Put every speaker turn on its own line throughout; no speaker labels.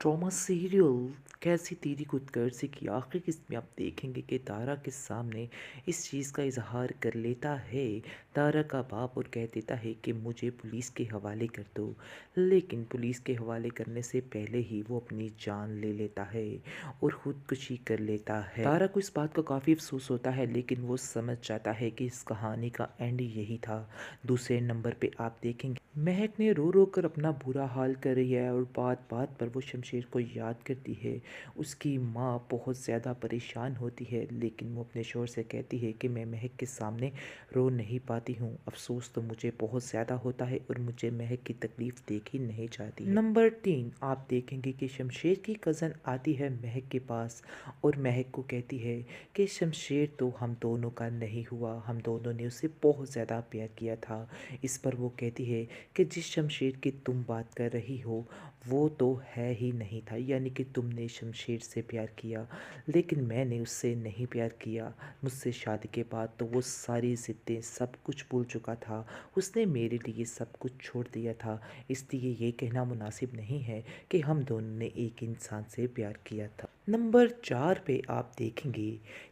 Trauma serial कैसी तेरी खुदगर्जी की आखिरी किस्त में आप देखेंगे कि तारा के सामने इस चीज़ का इजहार कर लेता है तारा का बाप और कह देता है कि मुझे पुलिस के हवाले कर दो। लेकिन पुलिस के हवाले करने से पहले ही वो अपनी जान ले लेता है और खुदकुशी कर लेता है। तारा को इस बात का काफ़ी अफसोस होता है लेकिन वो समझ जाता है कि इस कहानी का एंड यही था। दूसरे नंबर पे आप देखेंगे महक ने रो रो कर अपना बुरा हाल कर रही है और बात बात पर वो शमशेर को याद करती है। उसकी माँ बहुत ज़्यादा परेशान होती है लेकिन वो अपने शोहर से कहती है कि मैं महक के सामने रो नहीं पाती हूँ। अफसोस तो मुझे बहुत ज़्यादा होता है और मुझे महक की तकलीफ़ देखी नहीं जाती है। नंबर 3 आप देखेंगे कि शमशेर की कज़न आती है महक के पास और महक को कहती है कि शमशेर तो हम दोनों का नहीं हुआ, हम दोनों ने उसे बहुत ज़्यादा प्यार किया था। इस पर वो कहती है कि जिस शमशेर की तुम बात कर रही हो वो तो है ही नहीं था, यानी कि तुमने शमशेर से प्यार किया लेकिन मैंने उससे नहीं प्यार किया। मुझसे शादी के बाद तो वो सारी ज़िद्दें सब कुछ भूल चुका था, उसने मेरे लिए सब कुछ छोड़ दिया था। इसलिए ये कहना मुनासिब नहीं है कि हम दोनों ने एक इंसान से प्यार किया था। नंबर 4 पे आप देखेंगे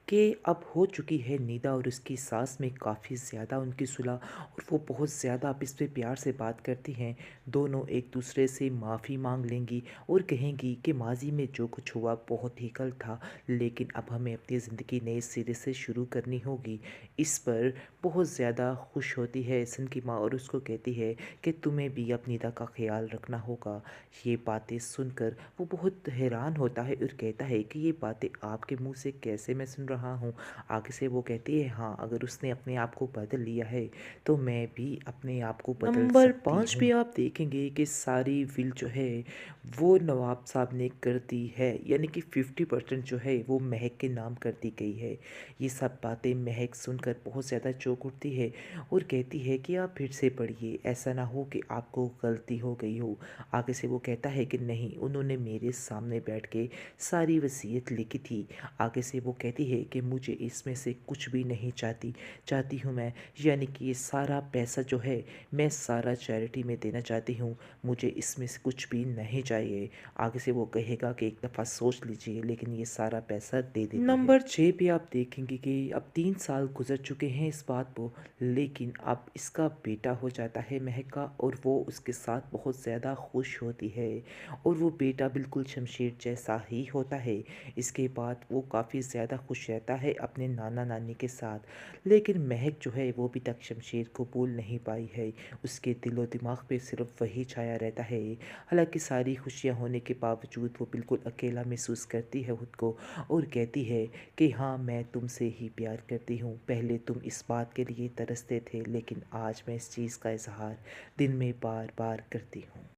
कि अब हो चुकी है निदा और उसकी सास में काफ़ी ज़्यादा उनकी सुलह और वो बहुत ज़्यादा आपस में प्यार से बात करती हैं। दोनों एक दूसरे से माफ़ी मांग लेंगी और कहेंगी कि माजी में जो कुछ हुआ बहुत ही गलत था लेकिन अब हमें अपनी ज़िंदगी नए सिरे से शुरू करनी होगी। इस पर बहुत ज़्यादा खुश होती है सन की माँ और उसको कहती है कि तुम्हें भी अपनी निदा का ख्याल रखना होगा। ये बातें सुनकर वो बहुत हैरान होता है और कहता है कि ये बातें आपके मुंह से कैसे मैं सुन रहा हूँ। आगे से वो कहती है हाँ, अगर उसने अपने आप को बदल लिया है तो मैं भी अपने आप को बदल नंबर सकती 5 पे आप देखेंगे कि सारी विल जो है वो नवाब साहब ने कर दी है, यानी कि 50% जो है वो महक के नाम कर दी गई है। ये सब बातें महक सुनकर बहुत ज़्यादा चौंक उठती है और कहती है कि आप फिर से पढ़िए, ऐसा ना हो कि आपको गलती हो गई हो। आगे से वो कहता है कि नहीं, उन्होंने मेरे सामने बैठ के सारी वसीयत लिखी थी। आगे से वो कहती है कि मुझे इसमें से कुछ भी नहीं चाहती, चाहती हूँ मैं, यानी कि ये सारा पैसा जो है मैं सारा चैरिटी में देना चाहती हूँ, मुझे इसमें से कुछ भी नहीं चाहिए। आगे से वो कहेगा कि एक दफ़ा सोच लीजिए लेकिन ये सारा पैसा दे देती है। नंबर 6 पे आप देखेंगे कि अब 3 साल गुजर चुके हैं इस बात को, लेकिन अब इसका बेटा हो जाता है महक का और वो उसके साथ बहुत ज़्यादा खुश होती है और वो बेटा बिल्कुल शमशेर जैसा ही होता है। इसके बाद वो काफ़ी ज़्यादा खुश रहता है अपने नाना नानी के साथ। लेकिन महक जो है वो अभी तक शमशेर को भूल नहीं पाई है, उसके दिलो दिमाग पे सिर्फ वही छाया रहता है। हालांकि सारी खुशियाँ होने के बावजूद वो बिल्कुल अकेला महसूस करती है खुद को और कहती है कि हाँ, मैं तुमसे ही प्यार करती हूँ। पहले तुम इस बात के लिए तरसते थे लेकिन आज मैं इस चीज़ का इजहार दिन में बार बार करती हूँ।